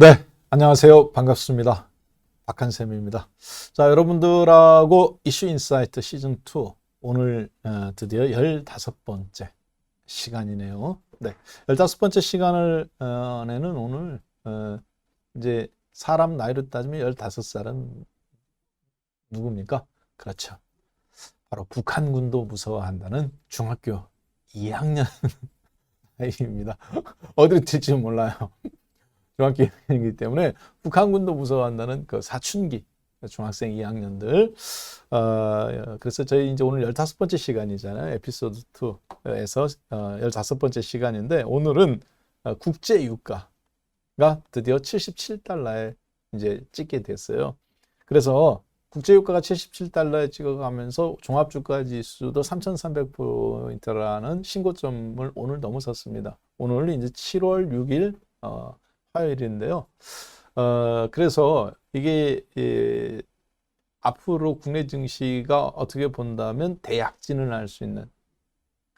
네, 안녕하세요. 반갑습니다. 박한쌤입니다. 자, 여러분들하고 이슈 인사이트 시즌2 오늘 드디어 15번째 시간이네요. 네, 15번째 시간을 내는 오늘 이제 사람 나이로 따지면 15살은 누굽니까? 그렇죠. 바로 북한군도 무서워한다는 중학교 2학년 아이입니다. 어디로 튈지 몰라요. 중학교 2학년이기 때문에 북한군도 무서워한다는 그 사춘기 중학생 2학년들. 그래서 저희 이제 오늘 15번째 시간이잖아요. 에피소드 2에서 15번째 시간인데 오늘은 국제 유가가 드디어 77달러에 이제 찍게 됐어요. 그래서 국제 유가가 77달러에 찍어가면서 종합주가 지수도 3,300포인트라는 신고점을 오늘 넘어섰습니다. 오늘 이제 7월 6일 화요일인데요. 그래서 이게 앞으로 국내 증시가 어떻게 본다면 대약진을 할 수 있는,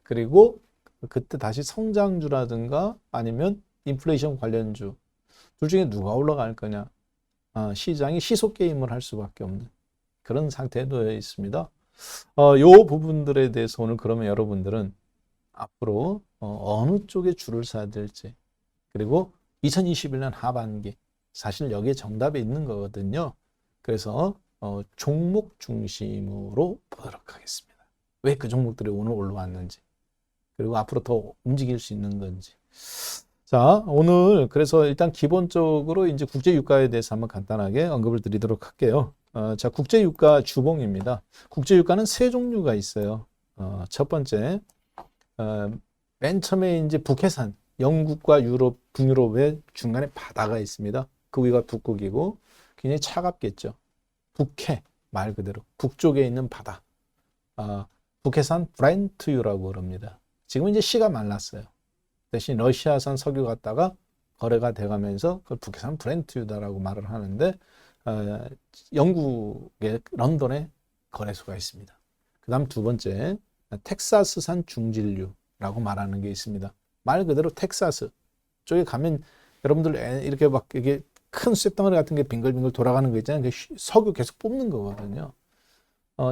그리고 그때 다시 성장주라든가 아니면 인플레이션 관련주 둘 중에 누가 올라갈 거냐, 시장이 시속 게임을 할 수밖에 없는 그런 상태에 놓여 있습니다. 요 부분들에 대해서 오늘 그러면 여러분들은 앞으로 어느 쪽에 줄을 서야 될지, 그리고 2021년 하반기, 사실 여기에 정답이 있는 거거든요. 그래서 종목 중심으로 보도록 하겠습니다. 왜 그 종목들이 오늘 올라왔는지, 그리고 앞으로 더 움직일 수 있는 건지. 자, 오늘 그래서 일단 기본적으로 이제 국제 유가에 대해서 한번 간단하게 언급을 드리도록 할게요. 자, 국제 유가 주봉입니다. 국제 유가는 세 종류가 있어요. 첫 번째, 맨 처음에 이제 북해산, 영국과 유럽, 북유럽의 중간에 바다가 있습니다. 그 위가 북극이고 굉장히 차갑겠죠. 북해, 말 그대로 북쪽에 있는 바다. 북해산 브렌트유라고 그럽니다. 지금 이제 씨가 말랐어요. 대신 러시아산 석유 갖다가 거래가 돼가면서 그걸 북해산 브렌트유다라고 말을 하는데, 영국의 런던에 거래소가 있습니다. 그 다음 두 번째, 텍사스산 중진류라고 말하는 게 있습니다. 말 그대로 텍사스 쪽에 가면 여러분들 이렇게 막 이게 큰 쇳덩어리 같은 게 빙글빙글 돌아가는 거 있잖아요. 석유 계속 뽑는 거거든요.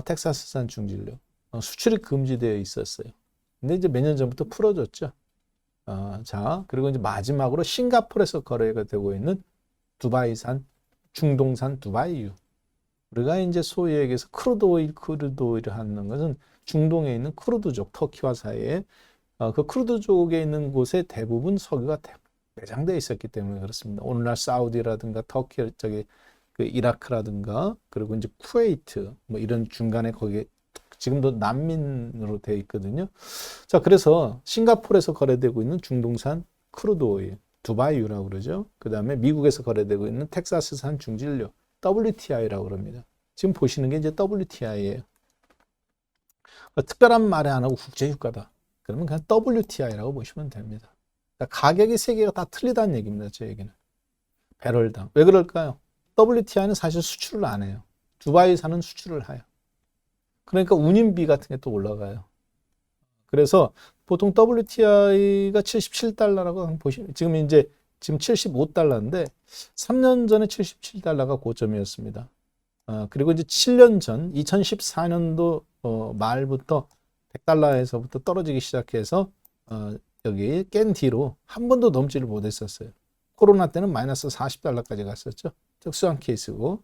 텍사스산 중진류. 수출이 금지되어 있었어요. 근데 이제 몇 년 전부터 풀어줬죠. 자, 그리고 이제 마지막으로 싱가포르에서 거래가 되고 있는 두바이산, 중동산 두바이유. 우리가 이제 소위 얘기해서 크루드 오일을 하는 것은 중동에 있는 크루드족, 터키와 사이에 그 크루드족에 있는 곳에 대부분 석유가 매장되어 있었기 때문에 그렇습니다. 오늘날 사우디라든가 터키, 그 이라크라든가, 그리고 이제 쿠웨이트, 뭐 이런 중간에 거기에 지금도 난민으로 되어 있거든요. 자, 그래서 싱가포르에서 거래되고 있는 중동산 크루드 오일, 두바이유라고 그러죠. 그 다음에 미국에서 거래되고 있는 텍사스산 중진료, WTI라고 그럽니다. 지금 보시는 게 이제 WTI예요. 특별한 말이 안 하고 국제유가다. 그러면 그냥 WTI라고 보시면 됩니다. 그러니까 가격이 세 개가 다 틀리다는 얘기입니다. 제 얘기는. 배럴당. 왜 그럴까요? WTI는 사실 수출을 안 해요. 두바이산은 수출을 해요. 그러니까 운임비 같은 게 또 올라가요. 그래서 보통 WTI가 77달러라고 보시면, 지금 75달러인데 3년 전에 77달러가 고점이었습니다. 그리고 이제 7년 전 2014년도 말부터 100달러에서부터 떨어지기 시작해서 여기 깬 뒤로 한 번도 넘지를 못했었어요. 코로나 때는 마이너스 40달러까지 갔었죠. 특수한 케이스고,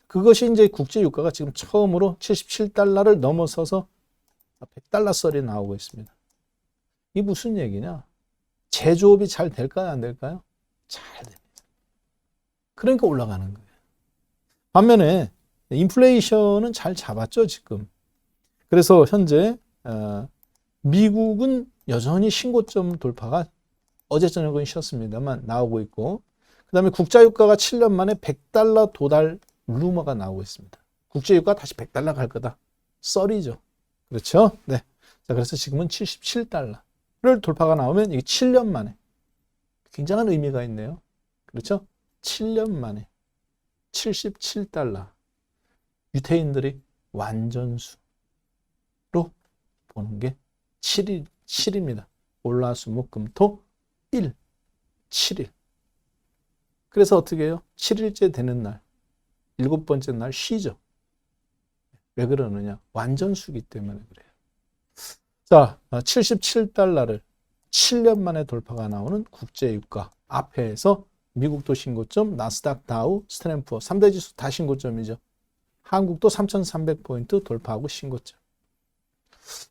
그것이 이제 국제 유가가 지금 처음으로 77달러를 넘어서서 100달러 썰이 나오고 있습니다. 이게 무슨 얘기냐? 제조업이 잘 될까요? 안 될까요? 잘 됩니다. 그러니까 올라가는 거예요. 반면에 인플레이션은 잘 잡았죠, 지금. 그래서 현재 미국은 여전히 신고점 돌파가 어제 저녁은 쉬었습니다만 나오고 있고, 그 다음에 국제유가가 7년 만에 100달러 도달 루머가 나오고 있습니다. 국제유가 다시 100달러 갈 거다. 썰이죠. 그렇죠? 네. 자, 그래서 지금은 77달러를 돌파가 나오면 이게 7년 만에 굉장한 의미가 있네요. 그렇죠? 7년 만에 77달러. 유태인들이 완전수로 보는 게 7입니다. 월화수목금토 1, 7일. 그래서 어떻게 해요? 7일째 되는 날, 7번째 날 쉬죠. 왜 그러느냐? 완전 수기 때문에 그래요. 자, 77달러를 7년 만에 돌파가 나오는 국제유가 앞에서 미국도 신고점, 나스닥, 다우, 스탠푸어 3대 지수 다 신고점이죠. 한국도 3,300포인트 돌파하고 신고점.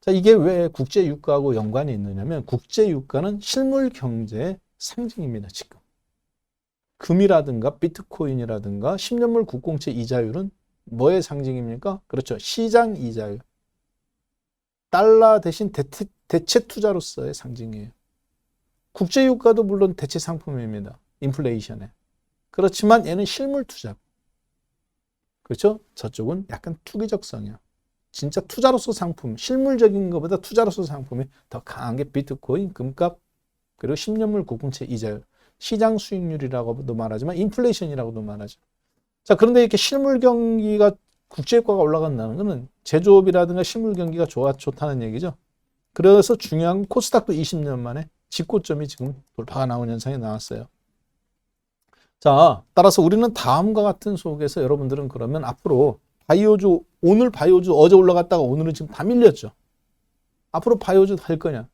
자, 이게 왜 국제유가하고 연관이 있느냐면 국제유가는 실물 경제의 상징입니다. 지금 금이라든가 비트코인이라든가 10년물 국공채 이자율은 뭐의 상징입니까? 그렇죠. 시장 이자율. 달러 대신 대체 투자로서의 상징이에요. 국제유가도 물론 대체 상품입니다. 인플레이션에. 그렇지만 얘는 실물 투자. 그렇죠? 저쪽은 약간 투기적 성향. 진짜 투자로서 상품, 실물적인 것보다 투자로서 상품이 더 강한 게 비트코인, 금값, 그리고 10년물 국공채 이자율. 시장 수익률이라고도 말하지만 인플레이션이라고도 말하죠. 자, 그런데 이렇게 실물 경기가 국제유가가 올라간다는 것은 제조업이라든가 실물 경기가 좋다는 얘기죠. 그래서 중요한 건 코스닥도 20년 만에 직고점이 지금 돌파가 나온 현상이 나왔어요. 자, 따라서 우리는 다음과 같은 속에서 여러분들은 그러면 앞으로 바이오주, 오늘 바이오주 어제 올라갔다가 오늘은 지금 다 밀렸죠. 앞으로 바이오주 할 거냐?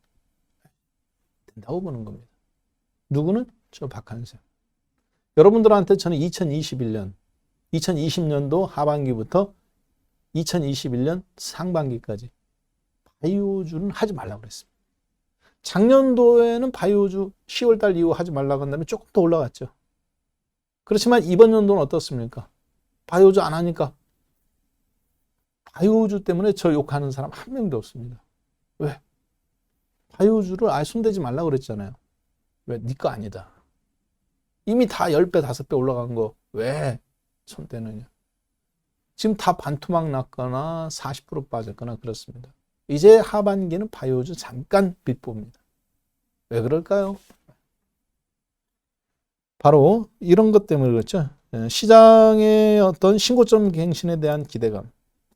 된다고 보는 겁니다. 누구는? 저 박한생. 여러분들한테 저는 2020년도 하반기부터 2021년 상반기까지 바이오주는 하지 말라고 그랬습니다. 작년도에는 바이오주 10월달 이후 하지 말라고 한 다음에 조금 더 올라갔죠. 그렇지만 이번 연도는 어떻습니까? 바이오주 안 하니까 바이오주 때문에 저 욕하는 사람 한 명도 없습니다. 왜? 바이오주를 아예 손대지 말라고 그랬잖아요. 왜? 네 거 아니다. 이미 다 10배, 5배 올라간 거 왜 손대느냐. 지금 다 반토막 났거나 40% 빠졌거나 그렇습니다. 이제 하반기는 바이오주 잠깐 빛봅니다. 왜 그럴까요? 바로 이런 것 때문에 그렇죠. 시장의 어떤 신고점 갱신에 대한 기대감.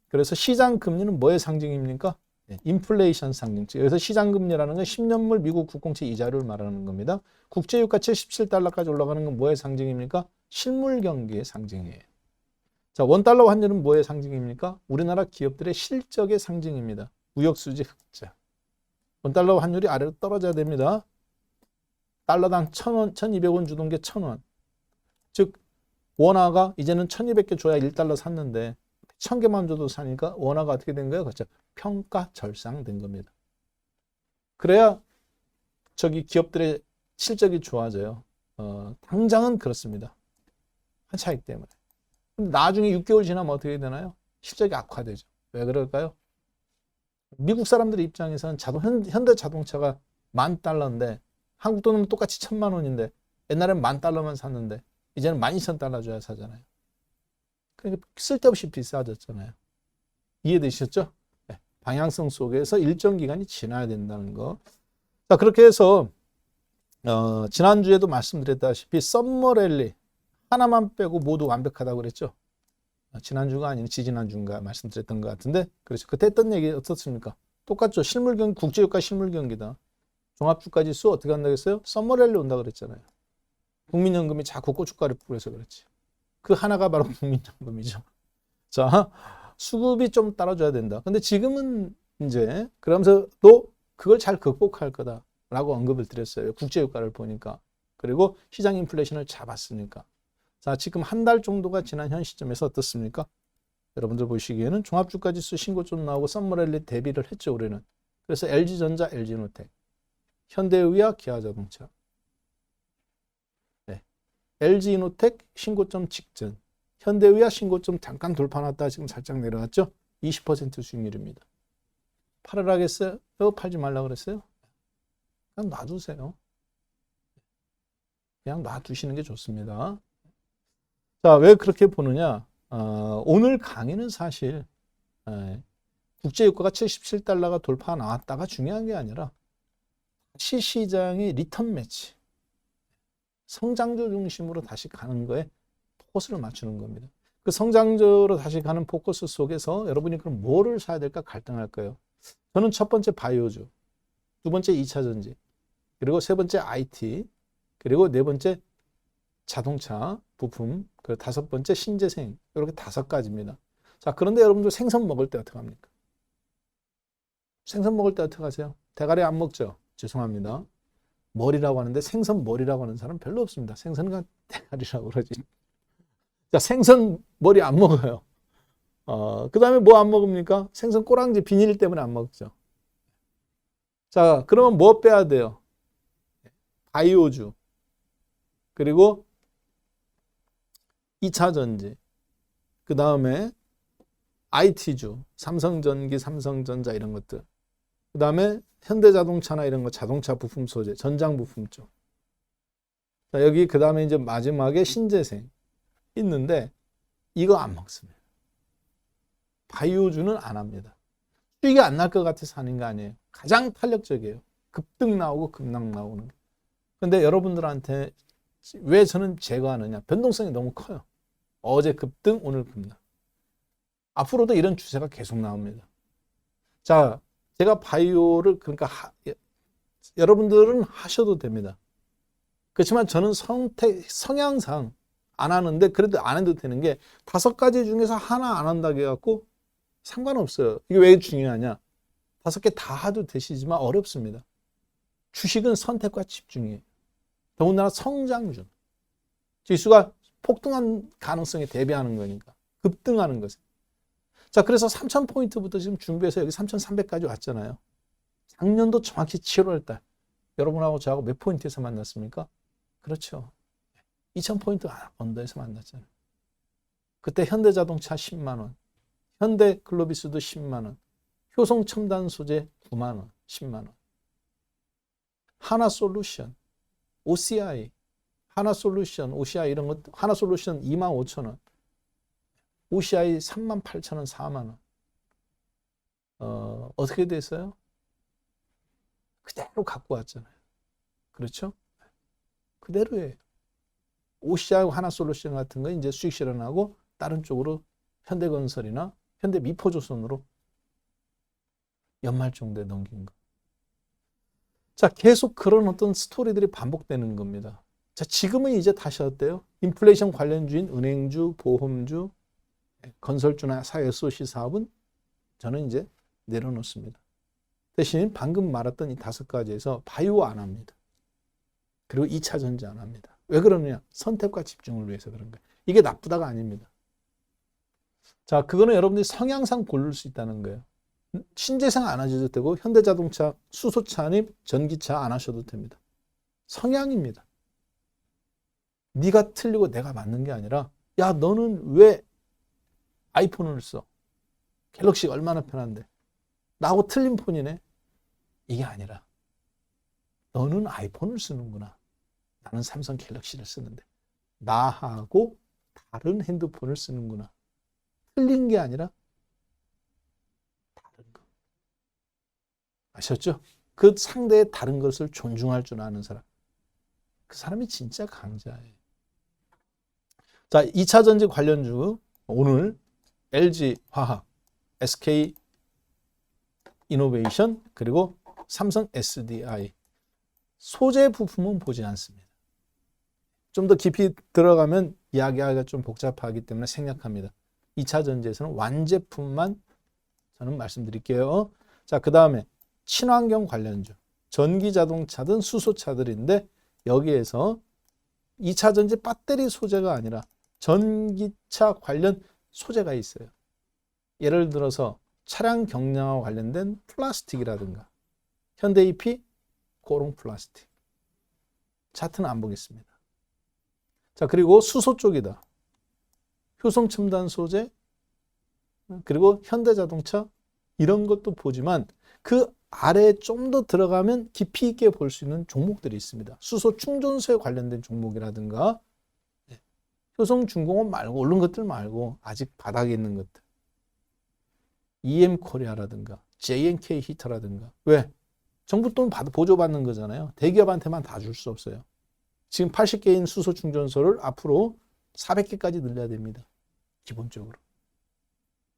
그래서 시장 금리는 뭐의 상징입니까? 인플레이션 상징. 그래서 시장 금리라는 건 10년물 미국 국공채 이자율을 말하는 겁니다. 국제유가 77달러까지 올라가는 건 뭐의 상징입니까? 실물 경기의 상징이에요. 자, 원달러 환율은 뭐의 상징입니까? 우리나라 기업들의 실적의 상징입니다. 무역수지 흑자. 원달러 환율이 아래로 떨어져야 됩니다. 달러당 1,000원, 1,200원 주던 게 1,000원. 즉 원화가 이제는 1,200개 줘야 1달러 샀는데 1,000개만 줘도 사니까 원화가 어떻게 된 거예요? 그렇죠. 평가 절상된 겁니다. 그래야 저기 기업들의 실적이 좋아져요. 당장은 그렇습니다. 한 차익 때문에. 나중에 6개월 지나면 어떻게 되나요? 실적이 악화되죠. 왜 그럴까요? 미국 사람들의 입장에서는 현대 자동차가 $10,000인데 한국 돈은 똑같이 1,000만 원인데 옛날엔 $10,000만 샀는데 이제는 12,000달러 줘야 사잖아요. 그러니까 쓸데없이 비싸졌잖아요. 이해되셨죠? 네. 방향성 속에서 일정 기간이 지나야 된다는 거. 자, 그렇게 해서 지난주에도 말씀드렸다시피 썸머랠리 하나만 빼고 모두 완벽하다고 그랬죠. 지난주가 아닌 지지난주인가 말씀드렸던 것 같은데 그렇죠. 그때 했던 얘기 어떻습니까? 똑같죠. 실물경기, 국제유가 실물경기다. 종합주가지수 어떻게 한다고 했어요? 썸머랠리 온다 그랬잖아요. 국민연금이 자꾸 고춧가루 뿌고 해서 그렇지. 그 하나가 바로 국민연금이죠. 자, 수급이 좀 따라줘야 된다. 근데 지금은 이제 그러면서 또 그걸 잘 극복할 거다라고 언급을 드렸어요. 국제유가를 보니까. 그리고 시장 인플레이션을 잡았으니까. 자, 지금 한 달 정도가 지난 현 시점에서 어떻습니까? 여러분들 보시기에는 종합주가지수 신고점 나오고 썸머랠리 대비를 했죠, 올해는. 그래서 LG전자, LG노텍, 현대의와 기아자동차, 네. LG노텍 신고점 직전, 현대의와 신고점 잠깐 돌파 났다가 지금 살짝 내려왔죠? 20% 수익률입니다. 팔으라겠어요? 팔지 말라고 그랬어요? 그냥 놔두세요. 그냥 놔두시는 게 좋습니다. 자, 왜 그렇게 보느냐? 오늘 강의는 사실 국제유가가 77달러가 돌파 나왔다가 중요한 게 아니라 다시 시장의 리턴 매치, 성장주 중심으로 다시 가는 거에 포커스를 맞추는 겁니다. 그 성장주로 다시 가는 포커스 속에서 여러분이 그럼 뭐를 사야 될까 갈등할 거예요. 저는 첫 번째 바이오주, 두 번째 2차전지, 그리고 세 번째 IT, 그리고 네 번째 자동차 부품, 그 다섯 번째 신재생, 이렇게 다섯 가지입니다. 자, 그런데 여러분들 생선 먹을 때 어떻게 합니까? 생선 먹을 때 어떻게 하세요? 대가리 안 먹죠? 죄송합니다. 머리라고 하는데 생선 머리라고 하는 사람 별로 없습니다. 생선은 대가리라고 그러지. 자, 생선 머리 안 먹어요. 그 다음에 뭐 안 먹습니까? 생선 꼬랑지 비닐 때문에 안 먹죠. 자, 그러면 뭐 빼야 돼요? 바이오주. 그리고 2차 전지. 그 다음에 IT주. 삼성전기, 삼성전자 이런 것들. 그 다음에 현대자동차나 이런 거 자동차 부품 소재, 전장 부품 쪽. 자, 여기 그 다음에 이제 마지막에 신재생 있는데 이거 안 먹습니다. 바이오주는 안 합니다. 수익이 안 날 것 같아서 하는 거 아니에요. 가장 탄력적이에요. 급등 나오고 급락 나오는 거. 근데 여러분들한테 왜 저는 제거하느냐? 변동성이 너무 커요. 어제 급등, 오늘 급락. 앞으로도 이런 추세가 계속 나옵니다. 자, 제가 바이오를 그러니까 여러분들은 하셔도 됩니다. 그렇지만 저는 성향상 안 하는데 그래도 안 해도 되는 게 다섯 가지 중에서 하나 안 한다고 해갖고 상관없어요. 이게 왜 중요하냐? 다섯 개 다 해도 되시지만 어렵습니다. 주식은 선택과 집중이에요. 더군다나 성장주. 지수가 폭등한 가능성에 대비하는 거니까. 급등하는 것에. 자, 그래서 3,000포인트부터 지금 준비해서 여기 3,300까지 왔잖아요. 작년도 정확히 7월 달. 여러분하고 저하고 몇 포인트에서 만났습니까? 그렇죠. 2,000포인트 언더에서 만났잖아요. 그때 현대자동차 10만 원, 현대글로비스도 10만 원, 효성첨단 소재 9만 원, 10만 원. 하나솔루션, OCI, 하나솔루션, OCI 이런 것, 하나솔루션 25,000원, OCI 38,000원, 4만 원. 어떻게 됐어요? 그대로 갖고 왔잖아요. 그렇죠? 그대로예요. OCI하고 하나솔루션 같은 거 이제 수익 실현하고 다른 쪽으로 현대건설이나 현대미포조선으로 연말 정도에 넘긴 거. 자, 계속 그런 어떤 스토리들이 반복되는 겁니다. 자, 지금은 이제 다시 어때요? 인플레이션 관련주인 은행주, 보험주, 건설주나 SOC 사업은 저는 이제 내려놓습니다. 대신 방금 말했던 이 다섯 가지에서 바이오 안 합니다. 그리고 2차 전지 안 합니다. 왜 그러느냐? 선택과 집중을 위해서 그런 거예요. 이게 나쁘다가 아닙니다. 자, 그거는 여러분들이 성향상 고를 수 있다는 거예요. 신재생 안 하셔도 되고 현대자동차, 수소차 아님 전기차 안 하셔도 됩니다. 성향입니다. 네가 틀리고 내가 맞는 게 아니라 야, 너는 왜 아이폰을 써? 갤럭시가 얼마나 편한데. 나하고 틀린 폰이네. 이게 아니라 너는 아이폰을 쓰는구나. 나는 삼성 갤럭시를 쓰는데 나하고 다른 핸드폰을 쓰는구나. 틀린 게 아니라 다른 거. 아셨죠? 그 상대의 다른 것을 존중할 줄 아는 사람. 그 사람이 진짜 강자예요. 자, 2차 전지 관련주 오늘 LG화학, SK이노베이션 그리고 삼성 SDI 소재 부품은 보지 않습니다. 좀 더 깊이 들어가면 이야기하기가 좀 복잡하기 때문에 생략합니다. 2차 전지에서는 완제품만 저는 말씀드릴게요. 자, 그 다음에 친환경 관련주, 전기자동차든 수소차들인데 여기에서 2차 전지 배터리 소재가 아니라 전기차 관련 소재가 있어요. 예를 들어서 차량 경량화 관련된 플라스틱이라든가 현대EP, 고롱 플라스틱. 차트는 안 보겠습니다. 자, 그리고 수소 쪽이다. 효성첨단 소재, 그리고 현대자동차 이런 것도 보지만 그 아래에 좀 더 들어가면 깊이 있게 볼 수 있는 종목들이 있습니다. 수소 충전소에 관련된 종목이라든가 효성중공업 말고 오른 것들 말고 아직 바닥에 있는 것들. EM코리아라든가 JNK 히터라든가. 왜? 정부 돈 보조받는 거잖아요. 대기업한테만 다 줄 수 없어요. 지금 80개인 수소 충전소를 앞으로 400개까지 늘려야 됩니다. 기본적으로.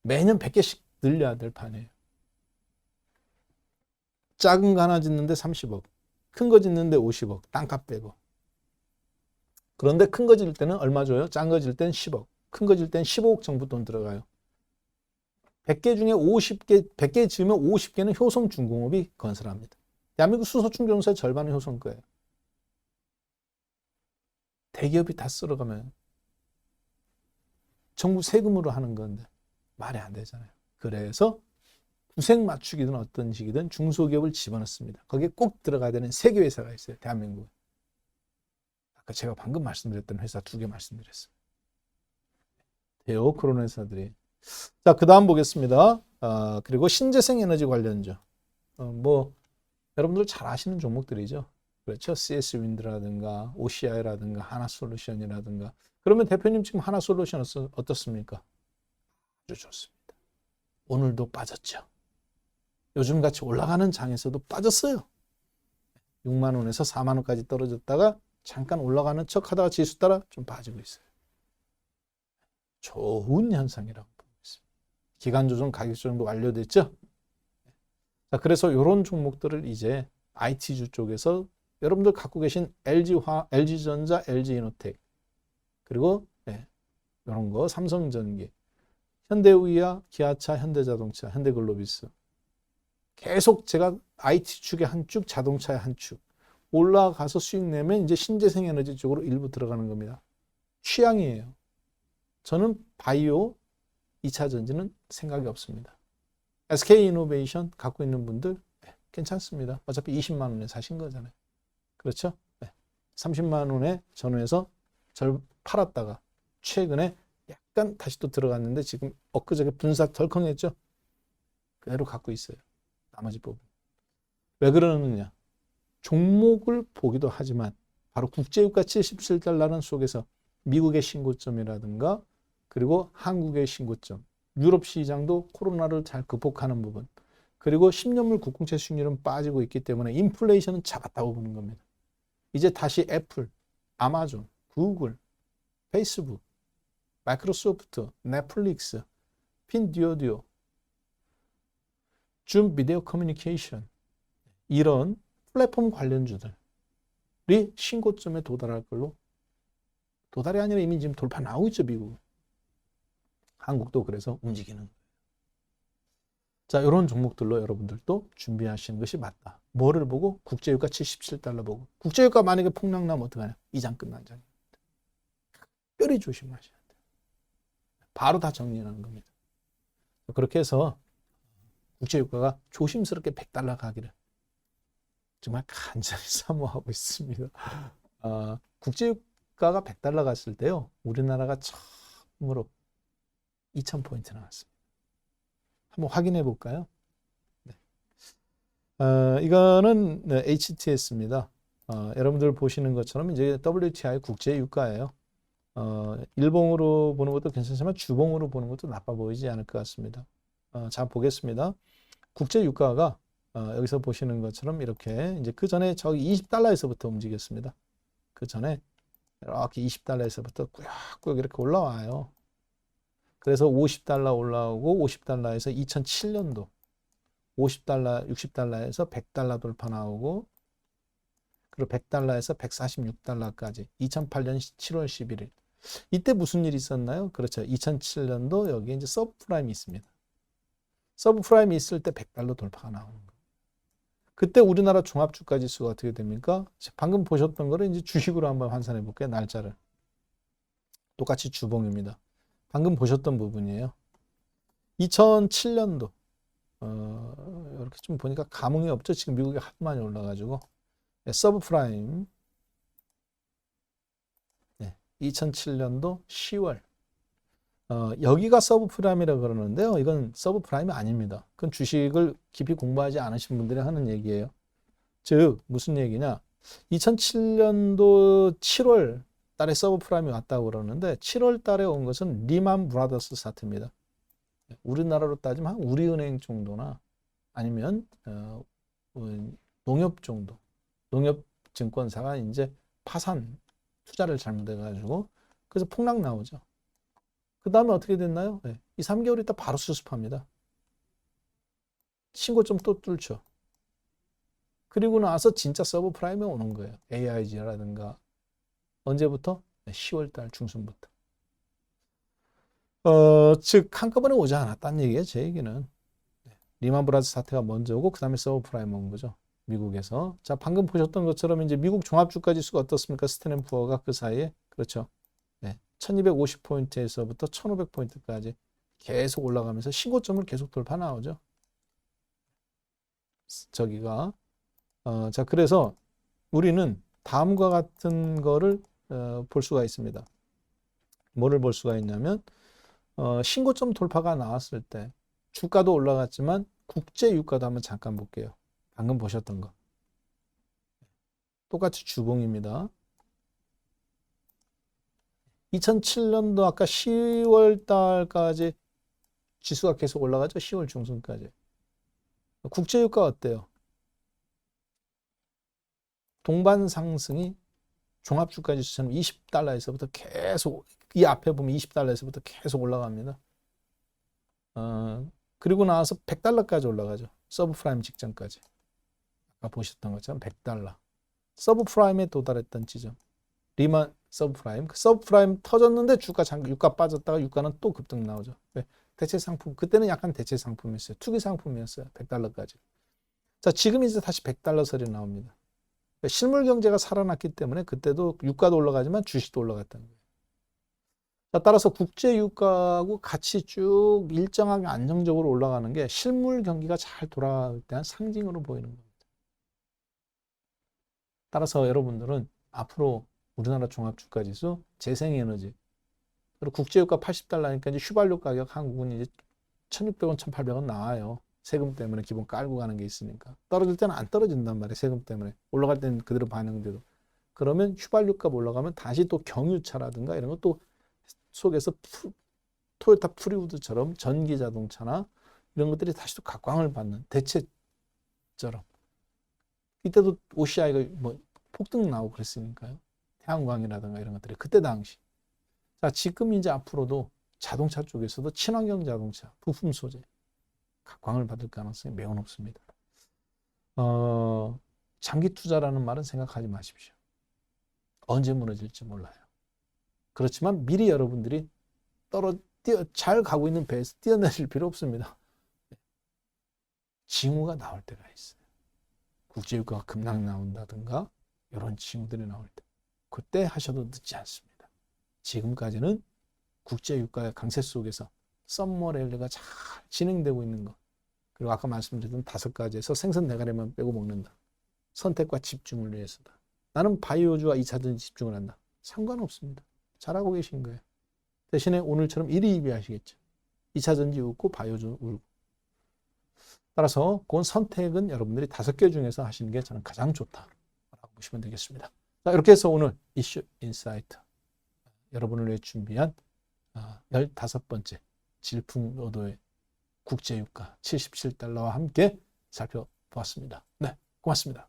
매년 100개씩 늘려야 될 판이에요. 작은 거 하나 짓는데 30억. 큰 거 짓는데 50억. 땅값 빼고. 그런데 큰 거 질 때는 얼마 줘요? 작은 거 질 때는 10억. 큰 거 질 때는 15억 정도 돈 들어가요. 100개 중에 50개, 100개 지으면 50개는 효성중공업이 건설합니다. 대한민국 수소충전소의 절반은 효성 거예요. 대기업이 다 쓸어가면 정부 세금으로 하는 건데 말이 안 되잖아요. 그래서 구색 맞추기든 어떤 식이든 중소기업을 집어넣습니다. 거기에 꼭 들어가야 되는 세 개 회사가 있어요. 대한민국에. 아까 제가 방금 말씀드렸던 회사 2개 말씀드렸어요. 돼요. 그런 회사들이. 자, 그 다음 보겠습니다. 그리고 신재생 에너지 관련주. 뭐 여러분들 잘 아시는 종목들이죠. 그렇죠. CS 윈드라든가 OCI라든가 하나솔루션이라든가. 그러면 대표님 지금 하나솔루션 어떻습니까? 아주 좋습니다. 오늘도 빠졌죠. 요즘 같이 올라가는 장에서도 빠졌어요. 6만 원에서 4만 원까지 떨어졌다가 잠깐 올라가는 척 하다가 지수 따라 좀 빠지고 있어요. 좋은 현상이라고 보고 있습니다. 기간 조정, 가격 조정도 완료됐죠? 자, 그래서 이런 종목들을 이제 IT주 쪽에서 여러분들 갖고 계신 LG전자, LG이노텍 그리고 이런 거 삼성전기, 현대우이와 기아차, 현대자동차, 현대글로비스 계속 제가 IT 축의 한 축, 자동차의 한 축 올라가서 수익 내면 이제 신재생 에너지 쪽으로 일부 들어가는 겁니다. 취향이에요. 저는 바이오 2차 전지는 생각이 없습니다. SK이노베이션 갖고 있는 분들 괜찮습니다. 어차피 20만 원에 사신 거잖아요. 그렇죠? 30만 원에 전후해서 팔았다가 최근에 약간 다시 또 들어갔는데 지금 엊그저께 분사 덜컹했죠? 그대로 갖고 있어요. 나머지 부분. 왜 그러느냐? 종목을 보기도 하지만 바로 국제유가 77달러는 속에서 미국의 신고점이라든가 그리고 한국의 신고점, 유럽 시장도 코로나를 잘 극복하는 부분, 그리고 10년물 국공채 수익률은 빠지고 있기 때문에 인플레이션은 잡았다고 보는 겁니다. 이제 다시 애플, 아마존, 구글, 페이스북, 마이크로소프트, 넷플릭스, 핀듀오듀오, 줌 비디오 커뮤니케이션 이런 플랫폼 관련주들이 신고점에 도달할 걸로 도달이 아니라 이미 지금 돌파 나오고 있죠. 미국. 한국도 그래서 움직이는 거예요. 자, 이런 종목들로 여러분들도 준비하시는 것이 맞다. 뭐를 보고? 국제유가 77달러 보고. 국제유가 만약에 폭락 나면 어떡하냐? 이 장 끝난 장입니다. 특별히 조심하셔야 돼요. 바로 다 정리하는 겁니다. 그렇게 해서 국제유가가 조심스럽게 100달러 가기를 정말 간절히 사모하고 있습니다. 국제유가가 100달러 갔을 때요. 우리나라가 처음으로 2000포인트 나왔습니다. 한번 확인해 볼까요? 네. 이거는 HTS입니다. 여러분들 보시는 것처럼 이제 WTI 국제유가예요. 일봉으로 보는 것도 괜찮지만 주봉으로 보는 것도 나빠 보이지 않을 것 같습니다. 자, 보겠습니다. 국제유가가 여기서 보시는 것처럼 이렇게 이제 그 전에 저기 20달러에서부터 움직였습니다. 그 전에 이렇게 20달러에서부터 꾸역꾸역 이렇게 올라와요. 그래서 50달러 올라오고 50달러에서 2007년도 50달러, 60달러에서 100달러 돌파 나오고 그리고 100달러에서 146달러까지 2008년 7월 11일 이때 무슨 일이 있었나요? 그렇죠. 2007년도 여기 이제 서브프라임이 있습니다. 서브프라임이 있을 때 100달러 돌파가 나오는 거예요. 그때 우리나라 종합주가 지수가 어떻게 됩니까? 방금 보셨던 거를 이제 주식으로 한번 환산해 볼게요. 날짜를. 똑같이 주봉입니다. 방금 보셨던 부분이에요. 2007년도 이렇게 좀 보니까 감흥이 없죠. 지금 미국이 하도 많이 올라가지고 서브프라임 2007년도 10월 여기가 서브프라임이라고 그러는데요. 이건 서브프라임이 아닙니다. 그건 주식을 깊이 공부하지 않으신 분들이 하는 얘기예요. 즉 무슨 얘기냐? 2007년도 7월 달에 서브프라임이 왔다고 그러는데 7월 달에 온 것은 리만 브라더스 사태입니다. 우리나라로 따지면 한 우리은행 정도나 아니면 농협 정도. 농협증권사가 이제 파산 투자를 잘못해가지고 그래서 폭락 나오죠. 그 다음에 어떻게 됐나요? 2, 3개월 있다 바로 수습합니다. 신고점 또 뚫죠. 그리고 나서 진짜 서브프라임이 오는 거예요. AIG라든가 언제부터? 10월 달 중순부터. 즉 한꺼번에 오지 않았다는 얘기예요. 제 얘기는. 리만 브라더스 사태가 먼저 오고 그 다음에 서브프라임 온 거죠. 미국에서. 자, 방금 보셨던 것처럼 이제 미국 종합주가 지수가 어떻습니까? 스탠앤푸어가 그 사이에. 그렇죠. 1250포인트에서부터 1500포인트까지 계속 올라가면서 신고점을 계속 돌파 나오죠. 저기가. 자, 그래서 우리는 다음과 같은 거를 볼 수가 있습니다. 뭐를 볼 수가 있냐면 신고점 돌파가 나왔을 때 주가도 올라갔지만 국제 유가도 한번 잠깐 볼게요. 방금 보셨던 거. 똑같이 주봉입니다. 2007년도 아까 10월 달까지 지수가 계속 올라가죠. 10월 중순까지. 국제 유가 어때요? 동반 상승이 종합주가 지수처럼 20달러에서부터 계속, 이 앞에 보면 20달러에서부터 계속 올라갑니다. 그리고 나서 100달러까지 올라가죠. 서브프라임 직전까지. 아까 보셨던 것처럼 100달러. 서브프라임에 도달했던 지점. 리만 서브프라임. 그 서브프라임 터졌는데 유가 빠졌다가 유가는 또 급등 나오죠. 왜? 대체 상품. 그때는 약간 대체 상품이었어요. 투기 상품이었어요. 100달러까지. 자, 지금 이제 다시 100달러 설이 나옵니다. 실물 경제가 살아났기 때문에 그때도 유가도 올라가지만 주식도 올라갔다는 거예요. 자, 따라서 국제 유가하고 같이 쭉 일정하게 안정적으로 올라가는 게 실물 경기가 잘 돌아갈 때 한 상징으로 보이는 겁니다. 따라서 여러분들은 앞으로 우리나라 종합주가지수, 재생에너지, 그리고 국제유가 80달러니까 이제 휘발유 가격 한국은 이제 1,600원, 1,800원 나와요. 세금 때문에 기본 깔고 가는 게 있으니까. 떨어질 때는 안 떨어진단 말이에요. 세금 때문에. 올라갈 때는 그대로 반영돼도. 그러면 휘발유값 올라가면 다시 또 경유차라든가 이런 것도 속에서 토요타 프리우드처럼 전기 자동차나 이런 것들이 다시 또 각광을 받는 대체처럼. 이때도 OCI가 뭐 폭등 나오고 그랬으니까요. 태양광이라든가 이런 것들이 그때 당시. 자, 지금 이제 앞으로도 자동차 쪽에서도 친환경 자동차, 부품 소재 각광을 받을 가능성이 매우 높습니다. 장기 투자라는 말은 생각하지 마십시오. 언제 무너질지 몰라요. 그렇지만 미리 여러분들이 잘 가고 있는 배에서 뛰어내릴 필요 없습니다. 징후가 나올 때가 있어요. 국제유가가 급락 나온다든가 이런 징후들이 나올 때. 그때 하셔도 늦지 않습니다. 지금까지는 국제유가의 강세 속에서 썸머랠리가 잘 진행되고 있는 것. 그리고 아까 말씀드렸던 5가지에서 생선 대가리만 빼고 먹는다. 선택과 집중을 위해서다. 나는 바이오주와 2차전지 집중을 한다. 상관없습니다. 잘하고 계신 거예요. 대신에 오늘처럼 1위 하시겠죠. 2차전지 웃고 바이오주 울고. 따라서 그건 선택은 여러분들이 5개 중에서 하시는 게 저는 가장 좋다라고 보시면 되겠습니다. 자, 이렇게 해서 오늘 이슈 인사이트 여러분을 위해 준비한 15번째 질풍노도의 국제유가 77달러와 함께 살펴보았습니다. 네, 고맙습니다.